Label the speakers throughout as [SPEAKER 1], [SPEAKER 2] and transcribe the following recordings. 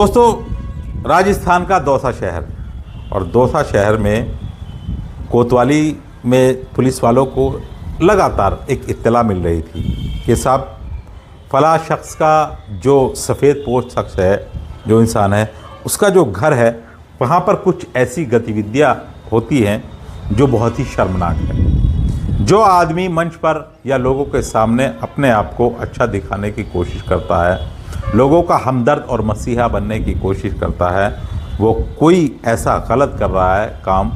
[SPEAKER 1] दोस्तों, राजस्थान का दौसा शहर और दौसा शहर में कोतवाली में पुलिस वालों को लगातार एक इत्तला मिल रही थी कि साहब फला शख्स का जो सफ़ेद पोश शख्स है, जो इंसान है, उसका जो घर है वहाँ पर कुछ ऐसी गतिविधियाँ होती हैं जो बहुत ही शर्मनाक है। जो आदमी मंच पर या लोगों के सामने अपने आप को अच्छा दिखाने की कोशिश करता है, लोगों का हमदर्द और मसीहा बनने की कोशिश करता है, वो कोई ऐसा गलत कर रहा है काम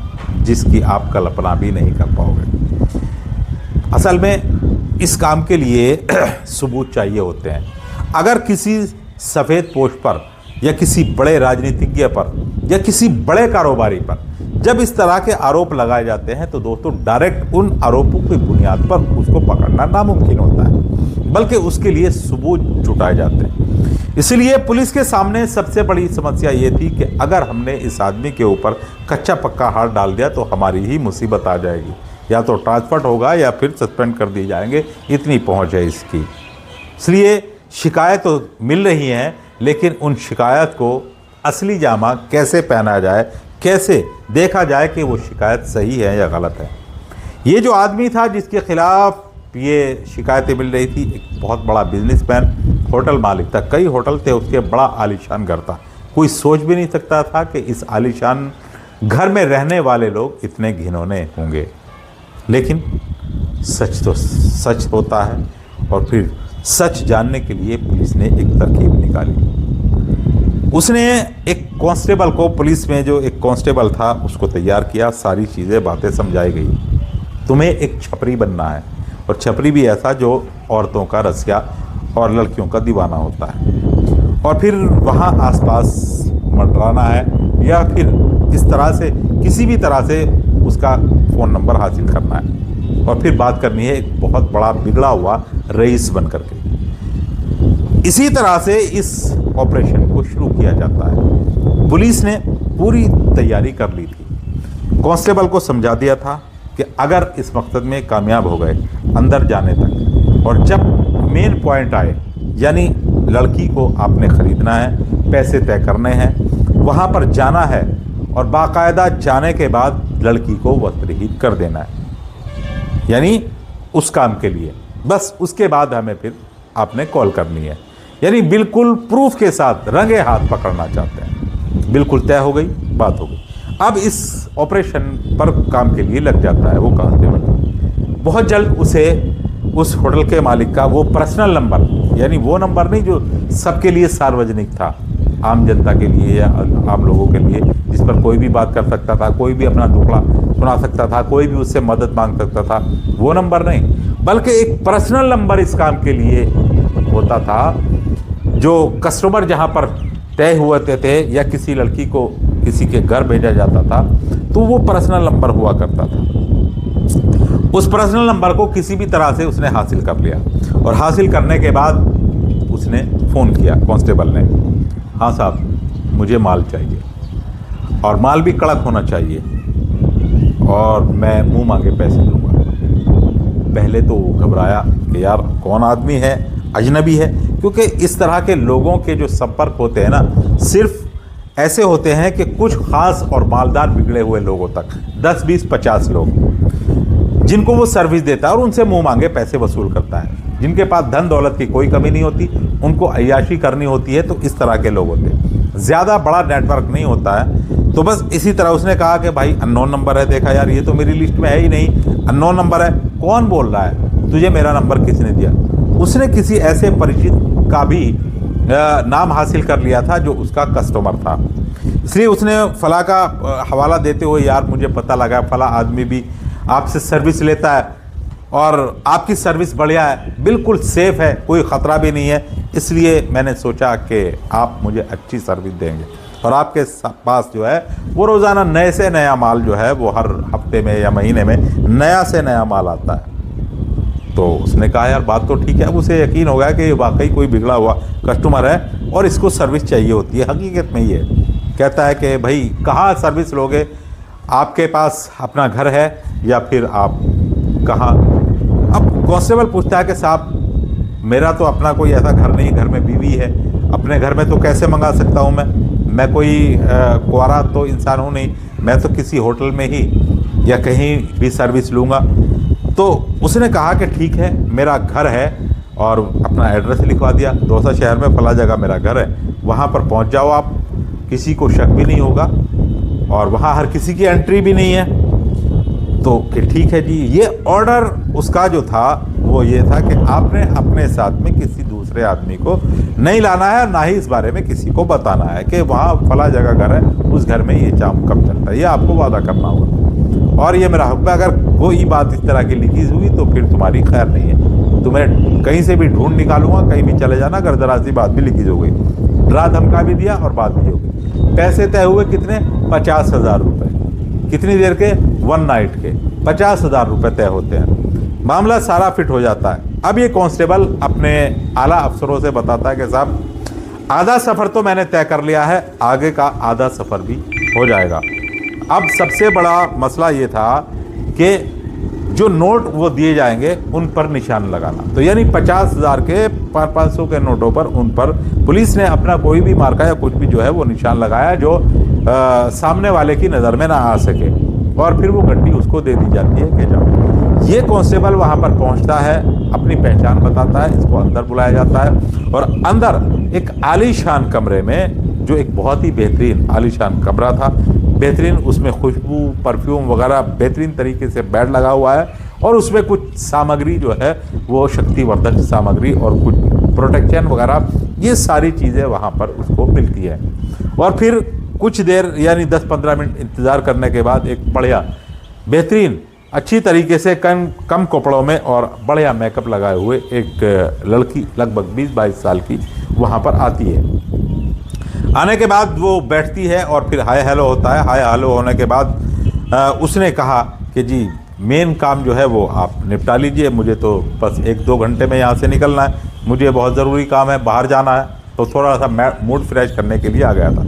[SPEAKER 1] जिसकी आप कल्पना भी नहीं कर पाओगे। असल में इस काम के लिए सबूत चाहिए होते हैं। अगर किसी सफ़ेद पोश पर या किसी बड़े राजनीतिज्ञ पर या किसी बड़े कारोबारी पर जब इस तरह के आरोप लगाए जाते हैं तो दोस्तों डायरेक्ट उन आरोपों की बुनियाद पर उसको पकड़ना नामुमकिन होता है, बल्कि उसके लिए सबूत जुटाए जाते हैं। इसलिए पुलिस के सामने सबसे बड़ी समस्या ये थी कि अगर हमने इस आदमी के ऊपर कच्चा पक्का हाथ डाल दिया तो हमारी ही मुसीबत आ जाएगी, या तो ट्रांसफर होगा या फिर सस्पेंड कर दिए जाएंगे, इतनी पहुंच है इसकी। इसलिए शिकायत तो मिल रही हैं, लेकिन उन शिकायत को असली जामा कैसे पहना जाए, कैसे देखा जाए कि वो शिकायत सही है या गलत है। ये जो आदमी था जिसके खिलाफ ये शिकायतें मिल रही थी, एक बहुत बड़ा बिजनेसमैन, होटल मालिक था, कई होटल थे उसके, बड़ा आलीशान घर था। कोई सोच भी नहीं सकता था कि इस आलीशान घर में रहने वाले लोग इतने घिनौने होंगे। लेकिन सच तो सच होता है, और फिर सच जानने के लिए पुलिस ने एक तरकीब निकाली। उसने एक कांस्टेबल को, पुलिस में जो एक कांस्टेबल था उसको तैयार किया, सारी चीज़ें बातें समझाई गई। तुम्हें एक छपरी बनना है, और छपरी भी ऐसा जो औरतों का रसिया और लड़कियों का दीवाना होता है, और फिर वहाँ आसपास मंडराना है या फिर इस तरह से किसी भी तरह से उसका फ़ोन नंबर हासिल करना है, और फिर बात करनी है एक बहुत बड़ा बिगड़ा हुआ रईस बन करके। इसी तरह से इस ऑपरेशन को शुरू किया जाता है। पुलिस ने पूरी तैयारी कर ली थी, कांस्टेबल को समझा दिया था कि अगर इस मकसद में कामयाब हो गए अंदर जाने तक, और जब मेन पॉइंट आए यानी लड़की को आपने ख़रीदना है, पैसे तय करने हैं, वहाँ पर जाना है, और बाकायदा जाने के बाद लड़की को वस्त्रहीन कर देना है, यानी उस काम के लिए बस उसके बाद हमें फिर आपने कॉल करनी है, यानी बिल्कुल प्रूफ के साथ रंगे हाथ पकड़ना चाहते हैं। बिल्कुल तय हो गई, बात हो गई। अब इस ऑपरेशन पर काम के लिए लग जाता है वो कांस्टेबल। बहुत जल्द उसे उस होटल के मालिक का वो पर्सनल नंबर, यानी वो नंबर नहीं जो सबके लिए सार्वजनिक था, आम जनता के लिए या आम लोगों के लिए, जिस पर कोई भी बात कर सकता था, कोई भी अपना दुखड़ा सुना सकता था, कोई भी उससे मदद मांग सकता था, वो नंबर नहीं, बल्कि एक पर्सनल नंबर इस काम के लिए होता था। जो कस्टमर जहाँ पर तय हुए थे या किसी लड़की को किसी के घर भेजा जाता था, तो वो पर्सनल नंबर हुआ करता था। उस पर्सनल नंबर को किसी भी तरह से उसने हासिल कर लिया, और हासिल करने के बाद उसने फ़ोन किया कांस्टेबल ने, हाँ साहब मुझे माल चाहिए, और माल भी कड़क होना चाहिए, और मैं मुंह मांगे पैसे दूंगा। पहले तो वो घबराया कि यार कौन आदमी है, अजनबी है, क्योंकि इस तरह के लोगों के जो संपर्क होते हैं ना, सिर्फ ऐसे होते हैं कि कुछ ख़ास और मालदार बिगड़े हुए लोगों तक, 10, 20, 50 लोग जिनको वो सर्विस देता है और उनसे मुंह मांगे पैसे वसूल करता है। जिनके पास धन दौलत की कोई कमी नहीं होती, उनको अय्याशी करनी होती है, तो इस तरह के लोग होते हैं। ज़्यादा बड़ा नेटवर्क नहीं होता है। तो बस इसी तरह उसने कहा कि भाई अननोन नंबर है, देखा यार ये तो मेरी लिस्ट में है ही नहीं, अननोन नंबर है, कौन बोल रहा है, तुझे मेरा नंबर किसने दिया? उसने किसी ऐसे परिचित का भी नाम हासिल कर लिया था जो उसका कस्टमर था। इसलिए उसने फला का हवाला देते हुए, यार मुझे पता लगा फला आदमी भी आपसे सर्विस लेता है, और आपकी सर्विस बढ़िया है, बिल्कुल सेफ़ है, कोई ख़तरा भी नहीं है, इसलिए मैंने सोचा कि आप मुझे अच्छी सर्विस देंगे, और आपके पास जो है वो रोज़ाना नए से नया माल जो है वो हर हफ्ते में या महीने में नया से नया माल आता है। तो उसने कहा यार बात तो ठीक है। अब उसे यकीन हो गया कि वाकई कोई बिगड़ा हुआ कस्टमर है और इसको सर्विस चाहिए होती है, हकीकत में ये कहता है कि भाई कहाँ सर्विस लोगे, आपके पास अपना घर है या फिर आप कहाँ? अब कांस्टेबल पूछता है कि साहब मेरा तो अपना कोई ऐसा घर नहीं, घर में बीवी है, अपने घर में तो कैसे मंगा सकता हूँ मैं कोई कुंवारा तो इंसान हूँ नहीं, मैं तो किसी होटल में ही या कहीं भी सर्विस लूँगा। तो उसने कहा कि ठीक है, मेरा घर है, और अपना एड्रेस लिखवा दिया, दौसा शहर में फला जगह मेरा घर है, वहाँ पर पहुँच जाओ आप, किसी को शक भी नहीं होगा और वहाँ हर किसी की एंट्री भी नहीं है। तो कि ठीक है जी। ये ऑर्डर उसका जो था वो ये था कि आपने अपने साथ में किसी दूसरे आदमी को नहीं लाना है, ना ही इस बारे में किसी को बताना है कि वहाँ फला जगह घर है, उस घर में ये काम कब चलता है, ये आपको वादा करना होगा। और ये मेरा हुक्म है, अगर कोई बात इस तरह की लिखी हुई तो फिर तुम्हारी खैर नहीं है, तुम्हें कहीं से भी ढूंढ निकालूंगा, कहीं भी चले जाना, अगर जरा सी बात भी लिखी हो गई। डरा धमका भी दिया और बात भी हो गई। पैसे तय हुए कितने? 50,000 रुपये। कितनी देर के? 1 नाइट के 50,000 रुपये तय होते हैं। मामला सारा फिट हो जाता है। अब ये कांस्टेबल अपने आला अफसरों से बताता है कि साहब, आधा सफ़र तो मैंने तय कर लिया है, आगे का आधा सफ़र भी हो जाएगा। अब सबसे बड़ा मसला ये था कि जो नोट वो दिए जाएंगे उन पर निशान लगाना। तो यानी 50,000 के 500 के नोटों पर, उन पर पुलिस ने अपना कोई भी मार्का या कुछ भी जो है वो निशान लगाया जो सामने वाले की नज़र में ना आ सके, और फिर वो गड्डी उसको दे दी जाती है कि जाओ। ये कांस्टेबल वहाँ पर पहुँचता है, अपनी पहचान बताता है, इसको अंदर बुलाया जाता है, और अंदर एक आलीशान कमरे में, जो एक बहुत ही बेहतरीन आलीशान कमरा था, बेहतरीन उसमें खुशबू, परफ्यूम वगैरह बेहतरीन तरीके से बेड लगा हुआ है, और उसमें कुछ सामग्री जो है वो शक्तिवर्धक सामग्री और कुछ प्रोटेक्शन वगैरह, ये सारी चीज़ें वहाँ पर उसको मिलती है। और फिर कुछ देर यानी 10-15 मिनट इंतज़ार करने के बाद एक बढ़िया बेहतरीन अच्छी तरीके से कम कपड़ों में और बढ़िया मेकअप लगाए हुए एक लड़की लगभग 20-22 साल की वहाँ पर आती है। आने के बाद वो बैठती है और फिर हाय हेलो होता है। हाय हेलो होने के बाद उसने कहा कि जी मेन काम जो है वो आप निपटा लीजिए, मुझे तो बस 1-2 घंटे में यहाँ से निकलना है, मुझे बहुत ज़रूरी काम है, बाहर जाना है, तो थोड़ा सा मूड फ्रेश करने के लिए आ गया था।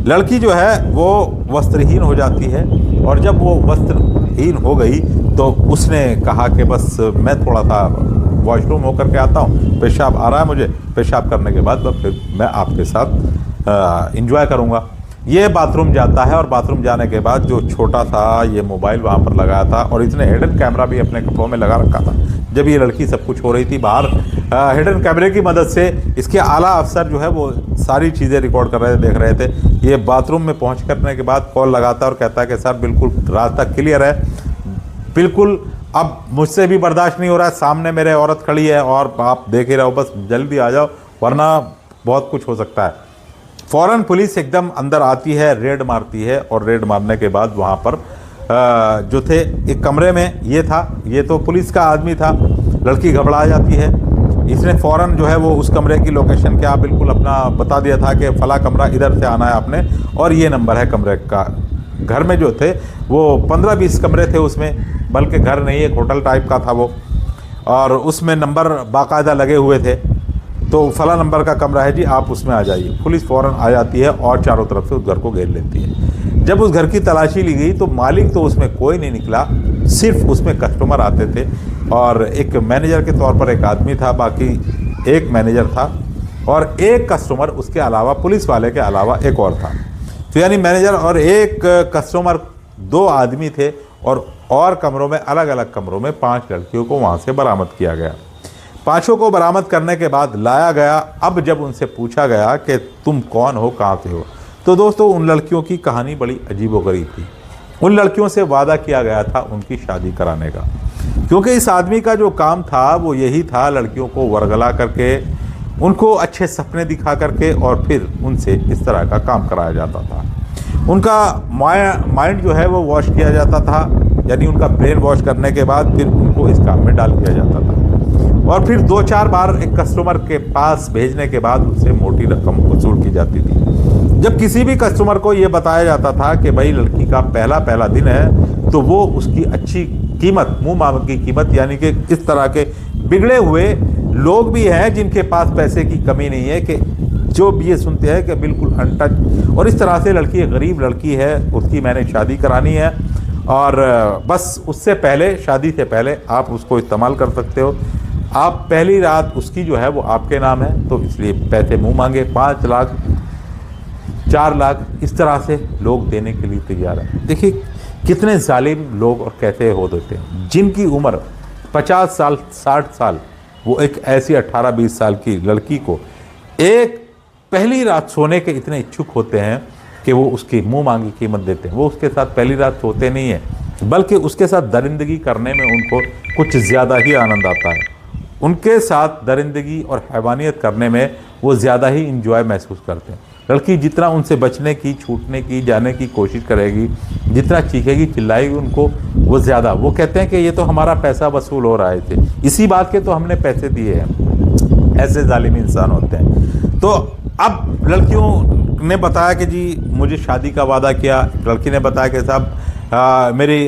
[SPEAKER 1] लड़की जो है वो वस्त्रहीन हो जाती है, और जब वो वस्त्रहीन हो गई तो उसने कहा कि बस मैं थोड़ा सा वॉशरूम होकर के आता हूँ, पेशाब आ रहा है मुझे, पेशाब करने के बाद फिर मैं आपके साथ एंजॉय करूँगा। ये बाथरूम जाता है, और बाथरूम जाने के बाद जो छोटा सा ये मोबाइल वहाँ पर लगाया था, और इसने हिडन कैमरा भी अपने कपड़ों में लगा रखा था। जब ये लड़की सब कुछ हो रही थी बाहर, हिडन कैमरे की मदद से इसके आला अफसर जो है वो सारी चीज़ें रिकॉर्ड कर रहे थे, देख रहे थे। ये बाथरूम में पहुँच करने के बाद कॉल लगाता है और कहता है कि सर बिल्कुल रास्ता क्लियर है, बिल्कुल अब मुझसे भी बर्दाश्त नहीं हो रहा है, सामने मेरे औरत खड़ी है और आप देख ही रहे हो, बस जल्दी आ जाओ वरना बहुत कुछ हो सकता है। फ़ौरन पुलिस एकदम अंदर आती है, रेड मारती है, और रेड मारने के बाद वहाँ पर जो थे एक कमरे में ये था, ये तो पुलिस का आदमी था। लड़की घबरा जाती है, इसने फ़ौरन जो है वो उस कमरे की लोकेशन क्या बिल्कुल अपना बता दिया था कि फ़ला कमरा इधर से आना है आपने, और ये नंबर है कमरे का। घर में जो थे वो 15-20 कमरे थे उसमें, बल्कि घर नहीं एक होटल टाइप का था वो, और उसमें नंबर बाकायदा लगे हुए थे। तो फला नंबर का कमरा है जी, आप उसमें आ जाइए। पुलिस फ़ौरन आ जाती है और चारों तरफ से उस घर को घेर लेती है। जब उस घर की तलाशी ली गई तो मालिक तो उसमें कोई नहीं निकला, सिर्फ उसमें कस्टमर आते थे, और एक मैनेजर के तौर पर एक आदमी था, बाकी एक मैनेजर था, और एक कस्टमर उसके अलावा, पुलिस वाले के अलावा एक और था। तो यानी मैनेजर और एक कस्टमर, 2 आदमी थे, और कमरों में, अलग अलग कमरों में 5 लड़कियों को वहाँ से बरामद किया गया। 5 को बरामद करने के बाद लाया गया। अब जब उनसे पूछा गया कि तुम कौन हो, कहाँ से हो, तो दोस्तों उन लड़कियों की कहानी बड़ी अजीबोगरीब थी। उन लड़कियों से वादा किया गया था उनकी शादी कराने का, क्योंकि इस आदमी का जो काम था वो यही था, लड़कियों को वरगला करके, उनको अच्छे सपने दिखा करके, और फिर उनसे इस तरह का काम कराया जाता था। उनका माइंड जो है वो वॉश किया जाता था, यानी उनका ब्रेन वॉश करने के बाद फिर उनको इस काम में डाल दिया जाता था, और फिर 2-4 बार एक कस्टमर के पास भेजने के बाद उससे मोटी रकम वसूल की जाती थी। जब किसी भी कस्टमर को ये बताया जाता था कि भाई लड़की का पहला दिन है, तो वो उसकी अच्छी कीमत, मुँह मांग की कीमत, यानी कि इस तरह के बिगड़े हुए लोग भी हैं जिनके पास पैसे की कमी नहीं है, कि जो भी ये सुनते हैं कि बिल्कुल अनटच, और इस तरह से लड़की एक गरीब लड़की है, उसकी मैंने शादी करानी है, और बस उससे पहले, शादी से पहले आप उसको इस्तेमाल कर सकते हो। आप पहली रात उसकी जो है वो आपके नाम है, तो इसलिए पैसे मुंह मांगे, 5 लाख 4 लाख इस तरह से लोग देने के लिए तैयार हैं। देखिए कितने जालिम लोग और कैसे हो देते हैं, जिनकी उम्र 50 साल 60 साल, वो एक ऐसी 18-20 साल की लड़की को एक पहली रात सोने के इतने इच्छुक होते हैं कि वो उसकी मुंह मांगी कीमत देते हैं। वो उसके साथ पहली रात सोते नहीं हैं, बल्कि उसके साथ दरिंदगी करने में उनको कुछ ज़्यादा ही आनंद आता है। उनके साथ दरिंदगी और हैवानियत करने में वो ज़्यादा ही इंजॉय महसूस करते हैं। लड़की जितना उनसे बचने की, छूटने की, जाने की कोशिश करेगी, जितना चीखेगी चिल्लाएगी उनको, वो ज़्यादा। वो कहते हैं कि ये तो हमारा पैसा वसूल हो रहा है, इसी बात के तो हमने पैसे दिए हैं। ऐसे जालिम इंसान होते हैं। तो अब लड़कियों ने बताया कि जी मुझे शादी का वादा किया। लड़की ने बताया कि साहब मेरी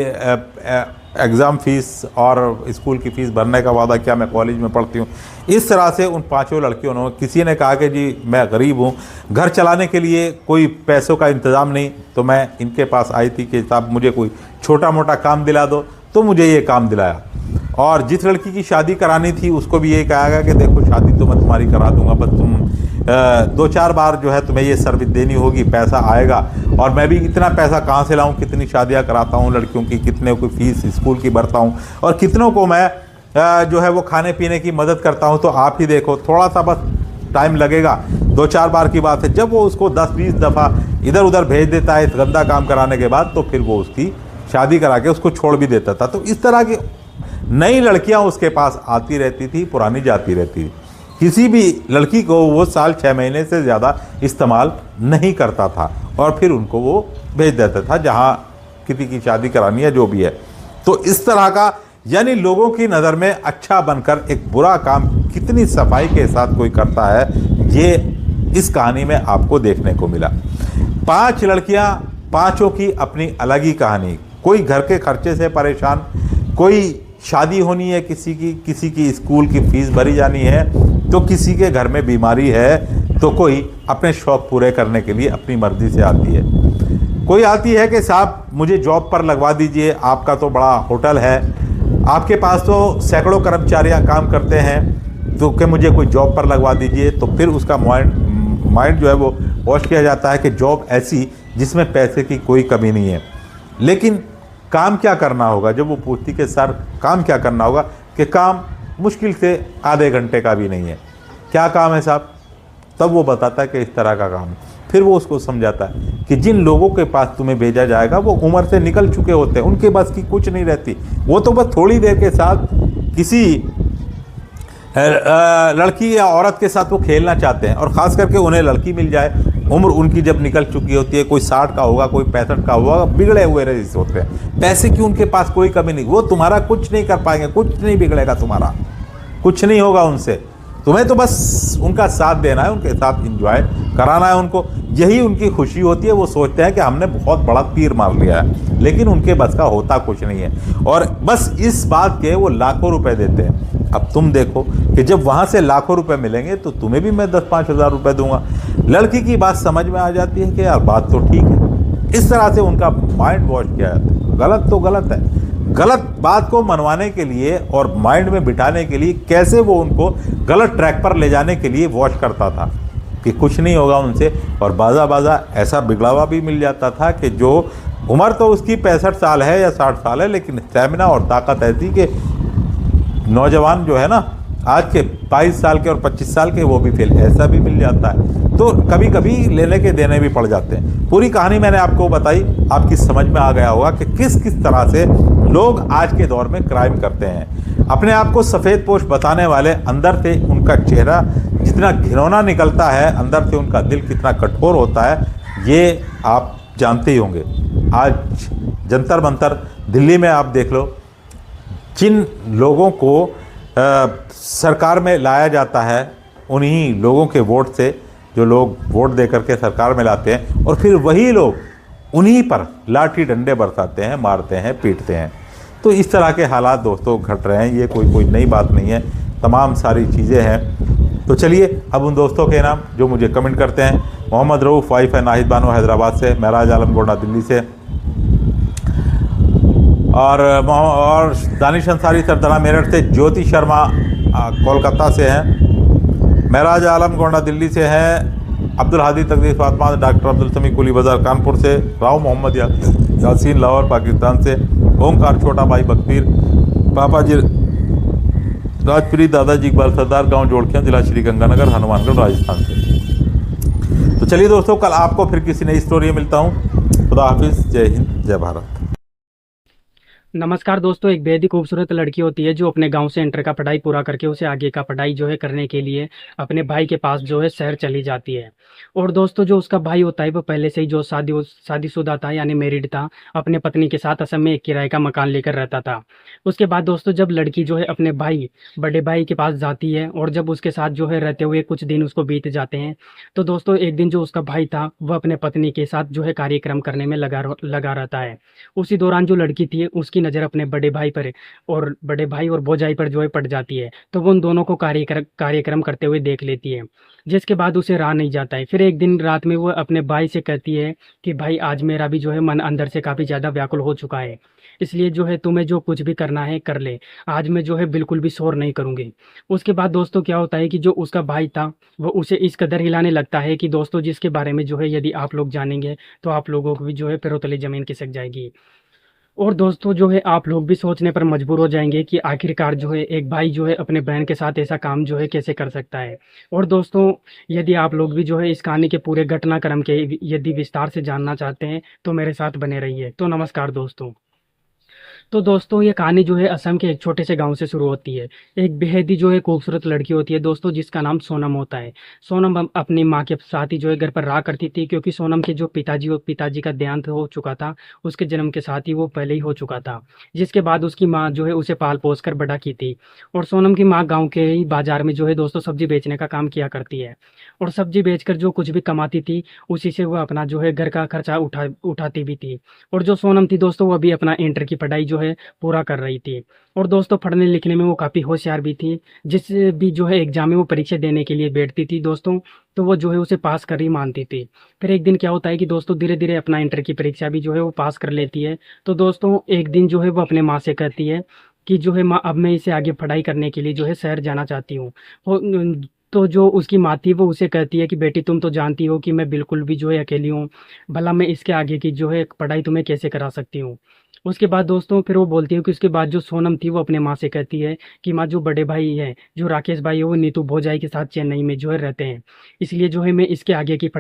[SPEAKER 1] एग्ज़ाम फ़ीस और स्कूल की फ़ीस भरने का वादा किया, मैं कॉलेज में पढ़ती हूँ। इस तरह से उन 5 लड़कियों ने, किसी ने कहा कि जी मैं गरीब हूँ, घर चलाने के लिए कोई पैसों का इंतज़ाम नहीं, तो मैं इनके पास आई थी कि साहब मुझे कोई छोटा मोटा काम दिला दो, तो मुझे ये काम दिलाया। और जिस लड़की की शादी करानी थी उसको भी ये कहा गया कि देखो शादी तो मैं तुम्हारी करा दूंगा, बस तुम 2-4 बार जो है तुम्हें ये सर्विस देनी होगी, पैसा आएगा। और मैं भी इतना पैसा कहाँ से लाऊं, कितनी शादियां कराता हूं लड़कियों की, कितने को फीस स्कूल की भरता हूं, और कितनों को मैं जो है वो खाने पीने की मदद करता हूं। तो आप ही देखो, थोड़ा सा बस टाइम लगेगा, 2-4 बार की बात है। जब वो उसको 10-20 दफ़ा इधर उधर भेज देता है इस गंदा काम कराने के बाद, तो फिर वो उसकी शादी करा के उसको छोड़ भी देता था। तो इस तरह की नई लड़कियां उसके पास आती रहती थी, पुरानी जाती रहती थी। किसी भी लड़की को वो साल 6 महीने से ज़्यादा इस्तेमाल नहीं करता था, और फिर उनको वो भेज देता था जहाँ किसी की शादी करानी है, जो भी है। तो इस तरह का, यानी लोगों की नज़र में अच्छा बनकर एक बुरा काम कितनी सफाई के साथ कोई करता है, ये इस कहानी में आपको देखने को मिला। 5 लड़कियां, 5 की अपनी अलग ही कहानी। कोई घर के खर्चे से परेशान, कोई शादी होनी है किसी की स्कूल की फीस भरी जानी है, तो किसी के घर में बीमारी है, तो कोई अपने शौक़ पूरे करने के लिए अपनी मर्ज़ी से आती है। कोई आती है कि साहब मुझे जॉब पर लगवा दीजिए, आपका तो बड़ा होटल है, आपके पास तो सैकड़ों कर्मचारियां काम करते हैं, तो कि मुझे कोई जॉब पर लगवा दीजिए। तो फिर उसका माइंड जो है वो वॉश किया जाता है कि जॉब ऐसी जिसमें पैसे की कोई कमी नहीं है। लेकिन काम क्या करना होगा, जब वो पूछती कि सर काम क्या करना होगा, कि काम मुश्किल से आधे घंटे का भी नहीं है। क्या काम है साहब? तब वो बताता है कि इस तरह का काम है। फिर वो उसको समझाता है कि जिन लोगों के पास तुम्हें भेजा जाएगा वो उम्र से निकल चुके होते हैं, उनके बस की कुछ नहीं रहती। वो तो बस थोड़ी देर के साथ किसी लड़की या औरत के साथ वो खेलना चाहते हैं, और ख़ास करके उन्हें लड़की मिल जाए, उम्र उनकी जब निकल चुकी होती है, कोई 60 का होगा, कोई 65 का होगा, बिगड़े हुए रईस होते हैं। पैसे की उनके पास कोई कमी नहीं, वो तुम्हारा कुछ नहीं कर पाएंगे, कुछ नहीं बिगड़ेगा, तुम्हारा कुछ नहीं होगा उनसे। तुम्हें तो बस उनका साथ देना है, उनके साथ एंजॉय कराना है उनको, यही उनकी खुशी होती है। वो सोचते हैं कि हमने बहुत बड़ा तीर मार लिया है, लेकिन उनके बस का होता कुछ नहीं है, और बस इस बात के वो लाखों रुपए देते हैं। अब तुम देखो कि जब वहाँ से लाखों रुपए मिलेंगे तो तुम्हें भी मैं 10-5 हज़ार रुपये दूंगा। लड़की की बात समझ में आ जाती है कि यार बात तो ठीक है। इस तरह से उनका माइंड वॉश किया जाता है। गलत तो गलत है, गलत बात को मनवाने के लिए और माइंड में बिठाने के लिए कैसे वो उनको गलत ट्रैक पर ले जाने के लिए वॉश करता था कि कुछ नहीं होगा उनसे। और बाज़ा ऐसा बिगड़ा हुआ भी मिल जाता था कि जो उम्र तो उसकी 65 साल है या 60 साल है, लेकिन स्टेमिना और ताकत ऐसी कि नौजवान जो है ना आज के 22 साल के और 25 साल के वो भी फेल, ऐसा भी मिल जाता है। तो कभी कभी लेने के देने भी पड़ जाते हैं। पूरी कहानी मैंने आपको बताई, आपकी समझ में आ गया होगा कि किस तरह से लोग आज के दौर में क्राइम करते हैं। अपने आप को सफ़ेद पोश बताने वाले अंदर से उनका चेहरा जितना घिनौना निकलता है, अंदर से उनका दिल कितना कठोर होता है, ये आप जानते ही होंगे। आज जंतर मंतर दिल्ली में आप देख लो, जिन लोगों को सरकार में लाया जाता है, उन्हीं लोगों के वोट से, जो लोग वोट दे करके सरकार में लाते हैं, और फिर वही लोग उन्हीं पर लाठी डंडे बरसाते हैं, मारते हैं, पीटते हैं। तो इस तरह के हालात दोस्तों घट रहे हैं। ये कोई नई बात नहीं है, तमाम सारी चीज़ें हैं। तो चलिए अब उन दोस्तों के नाम जो मुझे कमेंट करते हैं, मोहम्मद रऊफ़, वाइफ है नाहिद बानो हैदराबाद से, महराज आलम गोंडा दिल्ली से, और दानिश अंसारी सरदरा मेरठ से, ज्योति शर्मा कोलकाता से हैं, महराज आलम गोंडा दिल्ली से हैं, अब्दुल हादी तकदीर फातमा डॉक्टर अब्दुल समी कुली बाज़ार कानपुर से, राव मोहम्मद यासीन लाहौर पाकिस्तान से, ओमकार छोटा भाई बकपीर, पापा जी राजपुरी, दादाजी इकबाल सरदार गांव जोड़खिया जिला श्री गंगानगर हनुमानगढ़ राजस्थान से। तो चलिए दोस्तों, कल आपको फिर किसी नई स्टोरी में मिलता हूँ। खुदा हाफिज़, जय हिंद, जय भारत।
[SPEAKER 2] नमस्कार दोस्तों, एक बेहद ही खूबसूरत लड़की होती है जो अपने गांव से इंटर का पढ़ाई पूरा करके उसे आगे का पढ़ाई जो है करने के लिए अपने भाई के पास जो है शहर चली जाती है। और दोस्तों, जो उसका भाई होता है वो पहले से ही जो शादीशुदा था यानी मैरिड था, अपने पत्नी के साथ असम में एक किराए का मकान लेकर रहता था। उसके बाद दोस्तों, जब लड़की जो है अपने बड़े भाई के पास जाती है और जब उसके साथ जो है रहते हुए कुछ दिन उसको बीत जाते हैं, तो दोस्तों एक दिन जो उसका भाई था वह अपने पत्नी के साथ जो है कार्यक्रम करने में लगा रहता है। उसी दौरान जो लड़की थी उसकी नज़र अपने बड़े भाई और भौजाई पर जो है पड़ जाती है, तो वो उन दोनों को कार्यक्रम करते हुए देख लेती है। जिसके बाद उसे रहा नहीं जाता है। फिर एक दिन रात में वो अपने भाई से कहती है कि भाई, आज मेरा भी जो है मन अंदर से काफ़ी ज़्यादा व्याकुल हो चुका है, इसलिए जो है तुम्हें जो कुछ भी करना है कर ले, आज मैं जो है बिल्कुल भी शोर नहीं करूँगी। उसके बाद दोस्तों क्या होता है कि जो उसका भाई था वो उसे इस कदर हिलाने लगता है कि दोस्तों, जिसके बारे में जो है यदि आप लोग जानेंगे तो आप लोगों को भी जो है पैरों तले ज़मीन खिसक जाएगी। और दोस्तों जो है आप लोग भी सोचने पर मजबूर हो जाएंगे कि आखिरकार जो है एक भाई जो है अपने बहन के साथ ऐसा काम जो है कैसे कर सकता है। और दोस्तों, यदि आप लोग भी जो है इस कहानी के पूरे घटनाक्रम के यदि विस्तार से जानना चाहते हैं तो मेरे साथ बने रहिए। तो नमस्कार दोस्तों। तो दोस्तों, ये कहानी जो है असम के एक छोटे से गांव से शुरू होती है। एक बेहद ही जो है खूबसूरत लड़की होती है दोस्तों, जिसका नाम सोनम होता है। सोनम अपनी माँ के साथ ही जो है घर पर रहा करती थी, क्योंकि सोनम के जो पिताजी का देहांत हो चुका था, उसके जन्म के साथ ही वो पहले ही हो चुका था। जिसके बाद उसकी माँ जो है उसे पाल पोस कर बड़ा की थी। और सोनम की माँ गाँव के ही बाजार में जो है दोस्तों सब्जी बेचने का काम किया करती है। और सब्जी बेचकर जो कुछ भी कमाती थी उसी से वह अपना जो है घर का खर्चा उठाती भी थी। और जो सोनम थी दोस्तों, वो अभी अपना इंटर की पढ़ाई जो है पूरा कर रही थी। और दोस्तों, पढ़ने लिखने में वो काफ़ी होशियार भी थी। जिस भी जो है एग्जाम में वो परीक्षा देने के लिए बैठती थी दोस्तों, तो वो जो है उसे पास कर ही मानती थी। फिर एक दिन क्या होता है कि दोस्तों धीरे धीरे अपना इंटर की परीक्षा भी जो है वो पास कर लेती है। तो दोस्तों एक दिन जो है वो अपने माँ से कहती है कि जो है माँ, अब मैं इसे आगे पढ़ाई करने के लिए जो है शहर जाना चाहती हूँ। तो जो उसकी माँ थी वो उसे कहती है कि बेटी, तुम तो जानती हो कि मैं बिल्कुल भी जो है अकेली हूँ, भला मैं इसके आगे की जो है पढ़ाई तुम्हें कैसे करा सकती हूँ। उसके बाद दोस्तों फिर वो बोलती है कि उसके बाद जो सोनम थी वो अपने माँ से कहती है कि माँ, जो बड़े भाई है, जो राकेश भाई है, वो नीतू भोजाई के साथ चेन्नई में जो है रहते हैं, इसलिए जो है मैं इसके आगे की पढ़ाई